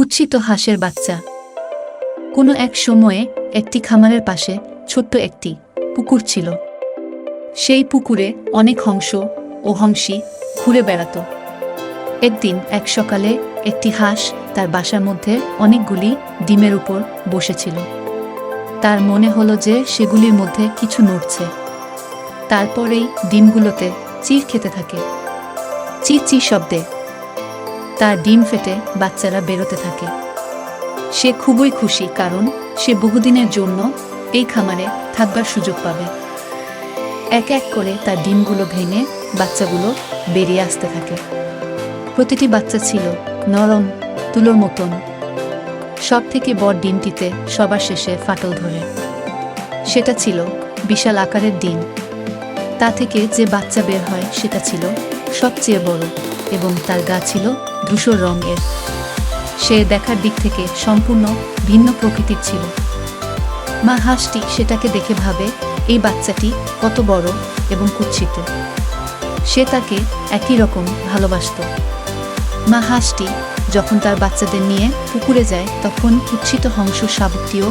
কুৎসিত হাঁসের বাচ্চা। কোনো এক সময়ে একটি খামারের পাশে ছোট্ট একটি পুকুর ছিল। সেই পুকুরে অনেক হংস ও হংসী ঘুরে বেড়াত। একদিন এক সকালে একটি হাঁস তার বাসার মধ্যে অনেকগুলি ডিমের উপর বসেছিল। তার মনে হলো যে সেগুলির মধ্যে কিছু নড়ছে। তারপরেই ডিমগুলোতে চির খেতে থাকে। চির চির শব্দে তার ডিম ফেটে বাচ্চারা বেরোতে থাকে। সে খুবই খুশি, কারণ সে বহুদিনের জন্য এই খামারে থাকবার সুযোগ পাবে। এক এক করে তার ডিমগুলো ভেঙে বাচ্চাগুলো বেরিয়ে আসতে থাকে। প্রতিটি বাচ্চা ছিল নরম তুলোর মতন। সব থেকে বড় ডিমটিতে সবার শেষে ফাটল ধরে। সেটা ছিল বিশাল আকারের ডিম। তা থেকে যে বাচ্চা বের হয় সেটা ছিল সবচেয়ে বড় এবং তার গা ছিল ধূসর রঙের। সে দেখার দিক থেকে সম্পূর্ণ ভিন্ন প্রকৃতির ছিল। মা হাঁসটি সেটাকে দেখে ভাবে, এই বাচ্চাটি কত বড় এবং কুৎসিত। সে তাকে একই রকম ভালোবাসত। মা হাঁসটি যখন তার বাচ্চাদের নিয়ে পুকুরে যায়, তখন কুৎসিত হংস শাবকটিও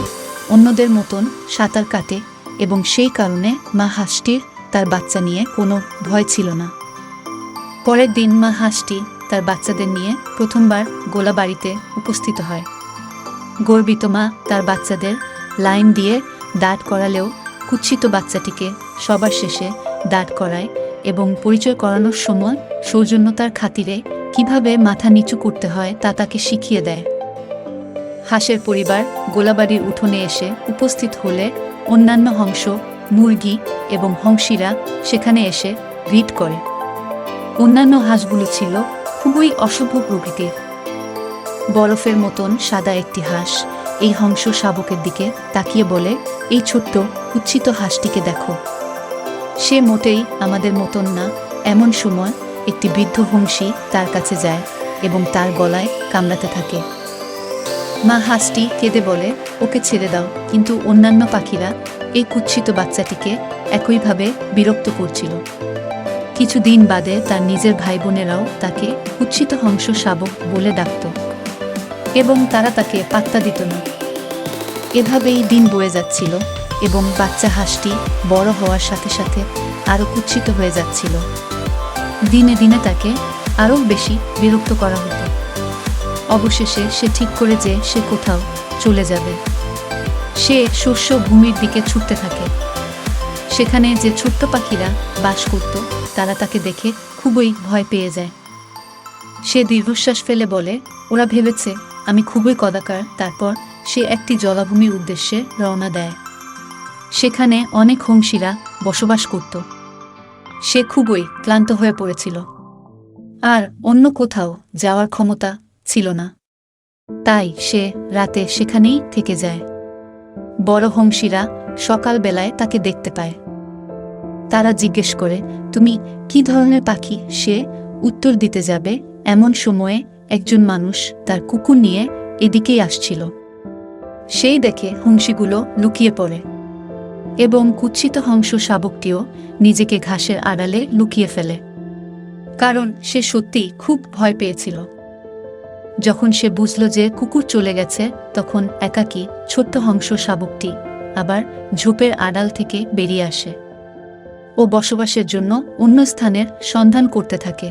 অন্যদের মতন সাঁতার কাটে এবং সেই কারণে মা হাঁসটির তার বাচ্চা নিয়ে কোনো ভয় ছিল না। পরের দিন মা হাঁসটি তার বাচ্চাদের নিয়ে প্রথমবার গোলাবাড়িতে উপস্থিত হয়। গর্বিত মা তার বাচ্চাদের লাইন দিয়ে দাঁড় করালেও কুৎসিত বাচ্চাটিকে সবার শেষে দাঁড় করায় এবং পরিচয় করানোর সময় সৌজন্যতার খাতিরে কিভাবে মাথা নিচু করতে হয় তা তাকে শিখিয়ে দেয়। হাঁসের পরিবার গোলাবাড়ির উঠোনে এসে উপস্থিত হলে অন্যান্য হংস, মুরগি এবং হংসীরা সেখানে এসে গ্রিট করে। অন্যান্য হাঁসগুলো ছিল খুবই অশুভ প্রকৃতির। বরফের মতন সাদা একটি হাঁস এই হংস শাবকের দিকে তাকিয়ে বলে, এই ছোট্ট কুৎসিত হাঁসটিকে দেখো, সে মোটেই আমাদের মতন না। এমন সময় একটি বৃদ্ধ হংসী তার কাছে যায় এবং তার গলায় কামড়াতে থাকে। মা হাঁসটি কেঁদে বলে, ওকে ছেড়ে দাও। কিন্তু অন্যান্য পাখিরা এই কুৎসিত বাচ্চাটিকে একইভাবে বিরক্ত করছিল। কিছুদিন বাদে তার নিজের ভাই বোনেরাও তাকে কুৎসিত হংস শাবক বলে ডাকত এবং তারা তাকে পাত্তা দিত না। এভাবেই দিন বয়ে যাচ্ছিল এবং বাচ্চা হাঁসটি বড় হওয়ার সাথে সাথে আরও কুৎসিত হয়ে যাচ্ছিল। দিনে দিনে তাকে আরও বেশি বিরক্ত করা হতো। অবশেষে সে ঠিক করে যে সে কোথাও চলে যাবে। সে শস্য ভূমির দিকে ছুটতে থাকে। সেখানে যে ছোট্ট পাখিরা বাস করত তারা তাকে দেখে খুবই ভয় পেয়ে যায়। সে দীর্ঘশ্বাস ফেলে বলে, ওরা ভেবেছে আমি খুবই কদাকার। তারপর সে একটি জলাভূমির উদ্দেশ্যে রওনা দেয়। সেখানে অনেক হংসীরা বসবাস করত। সে খুবই ক্লান্ত হয়ে পড়েছিল আর অন্য কোথাও যাওয়ার ক্ষমতা ছিল না। তাই সে রাতে সেখানেই থেকে যায়। বড় হংসীরা সকালবেলায় তাকে দেখতে পায়। তারা জিজ্ঞেস করে, তুমি কি ধরনের পাখি? সে উত্তর দিতে যাবে এমন সময়ে একজন মানুষ তার কুকুর নিয়ে এদিকেই আসছিল। সেই দেখে হংসীগুলো লুকিয়ে পড়ে এবং কুৎসিত হংস শাবকটিও নিজেকে ঘাসের আড়ালে লুকিয়ে ফেলে, কারণ সে সত্যিই খুব ভয় পেয়েছিল। যখন সে বুঝল যে কুকুর চলে গেছে, তখন একাকী ছোট্ট হংস শাবকটি আবার ঝোপের আড়াল থেকে বেরিয়ে আসে ও বসবাসের জন্য অন্য স্থানের সন্ধান করতে থাকে।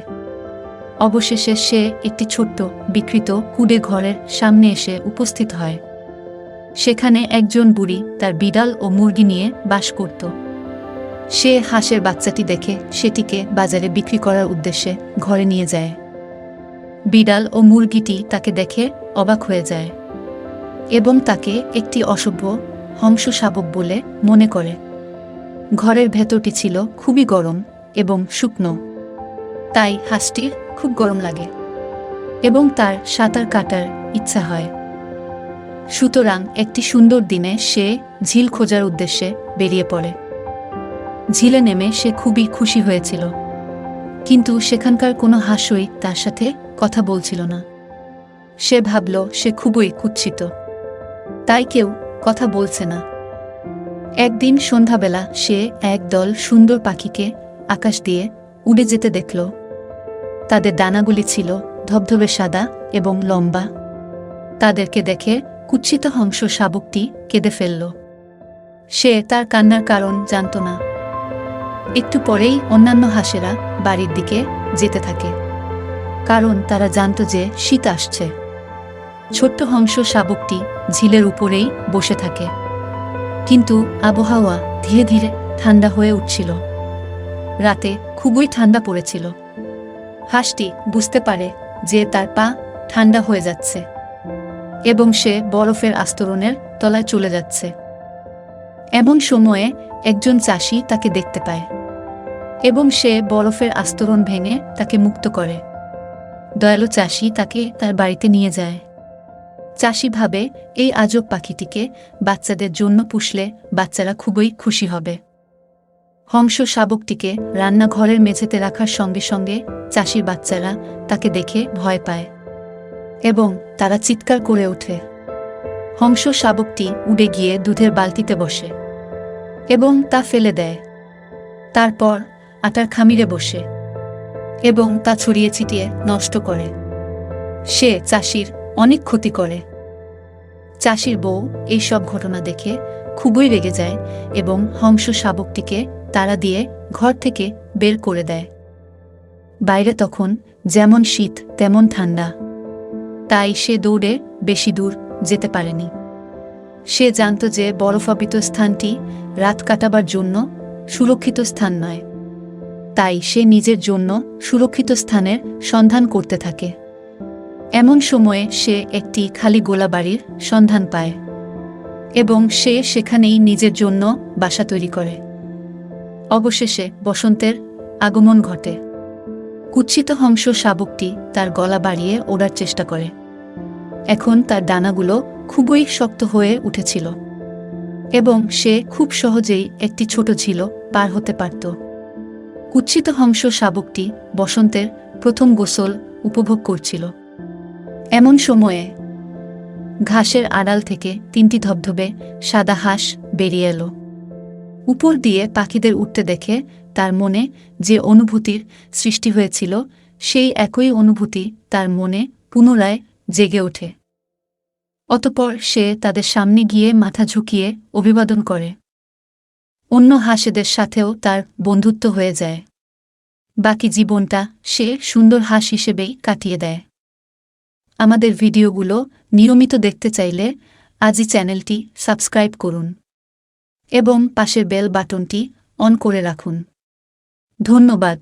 অবশেষে সে একটি ছোট্ট বিকৃত কুঁড়ে ঘরের সামনে এসে উপস্থিত হয়। সেখানে একজন বুড়ি তার বিড়াল ও মুরগি নিয়ে বাস করত। সে হাঁসের বাচ্চাটি দেখে সেটিকে বাজারে বিক্রি করার উদ্দেশ্যে ঘরে নিয়ে যায়। বিড়াল ও মুরগিটি তাকে দেখে অবাক হয়ে যায় এবং তাকে একটি অসভ্য হংস শাবক বলে মনে করে। ঘরের ভেতরটি ছিল খুবই গরম এবং শুকনো, তাই হাঁসটির খুব গরম লাগে এবং তার সাঁতার কাটার ইচ্ছা হয়। সুতরাং একটি সুন্দর দিনে সে ঝিল খোঁজার উদ্দেশ্যে বেরিয়ে পড়ে। ঝিলে নেমে সে খুবই খুশি হয়েছিল, কিন্তু সেখানকার কোনো হাঁসই তার সাথে কথা বলছিল না। সে ভাবল সে খুবই কুৎসিত, তাই কেউ কথা বলছে না। একদিন সন্ধ্যাবেলা সে এক দল সুন্দর পাখিকে আকাশ দিয়ে উড়ে যেতে দেখল। তাদের ডানাগুলি ছিল ধবধবে সাদা এবং লম্বা। তাদেরকে দেখে কুৎসিত হংস শাবকটি কেঁদে ফেলল। সে তার কান্নার কারণ জানত না। একটু পরেই অন্যান্য হাঁসেরা বাড়ির দিকে যেতে থাকে, কারণ তারা জানত যে শীত আসছে। ছোট্ট হংস শাবকটি ঝিলের উপরেই বসে থাকে, কিন্তু আবহাওয়া ধীরে ধীরে ঠান্ডা হয়ে উঠছিল। রাতে খুবই ঠান্ডা পড়েছিল। হাঁসটি বুঝতে পারে যে তার পা ঠান্ডা হয়ে যাচ্ছে এবং সে বরফের আস্তরণের তলায় চলে যাচ্ছে। এমন সময়ে একজন চাষি তাকে দেখতে পায় এবং সে বরফের আস্তরণ ভেঙে তাকে মুক্ত করে। দয়ালু চাষি তাকে তার বাড়িতে নিয়ে যায়। চাষি ভাবে এই আজব পাখিটিকে বাচ্চাদের জন্য পুষলে বাচ্চারা খুবই খুশি হবে। হংস শাবকটিকে রান্নাঘরের মেঝেতে রাখার সঙ্গে সঙ্গে চাষির বাচ্চারা তাকে দেখে ভয় পায় এবং তারা চিৎকার করে ওঠে। হংস শাবকটি উড়ে গিয়ে দুধের বালতিতে বসে এবং তা ফেলে দেয়। তারপর আটার খামিরে বসে এবং তা ছড়িয়ে ছিটিয়ে নষ্ট করে। সে চাষির অনেক ক্ষতি করে। চাষির বউ এই সব ঘটনা দেখে খুবই রেগে যায় এবং হংস শাবকটিকে তাড়া দিয়ে ঘর থেকে বের করে দেয়। বাইরে তখন যেমন শীত তেমন ঠান্ডা, তাই সে দৌড়ে বেশি দূর যেতে পারেনি। সে জানত যে বরফাবৃত স্থানটি রাত কাটাবার জন্য সুরক্ষিত স্থান নয়, তাই সে নিজের জন্য সুরক্ষিত স্থানের সন্ধান করতে থাকে। এমন সময়ে সে একটি খালি গোলা বাড়ির সন্ধান পায় এবং সে সেখানেই নিজের জন্য বাসা তৈরি করে। অবশেষে বসন্তের আগমন ঘটে। কুৎসিত হংস শাবকটি তার গলা বাড়িয়ে ওড়ার চেষ্টা করে। এখন তার ডানাগুলো খুবই শক্ত হয়ে উঠেছিল এবং সে খুব সহজেই একটি ছোট ঝিল পার হতে পারত। কুৎসিত হংস শাবকটি বসন্তের প্রথম গোসল উপভোগ করছিল। এমন সময়ে ঘাসের আড়াল থেকে 3টি ধবধবে সাদা হাঁস বেরিয়ে এলো। উপর দিয়ে পাখিদের উঠতে দেখে তার মনে যে অনুভূতির সৃষ্টি হয়েছিল, সেই একই অনুভূতি তার মনে পুনরায় জেগে ওঠে। অতঃপর সে তাদের সামনে গিয়ে মাথা ঝুঁকিয়ে অভিবাদন করে। অন্য হাঁসেদের সাথেও তার বন্ধুত্ব হয়ে যায়। বাকি জীবনটা সে সুন্দর হাঁস হিসেবেই কাটিয়ে দেয়। আমাদের ভিডিওগুলো নিয়মিত দেখতে চাইলে আজই চ্যানেলটি সাবস্ক্রাইব করুন এবং পাশের বেল বাটনটি অন করে রাখুন। ধন্যবাদ।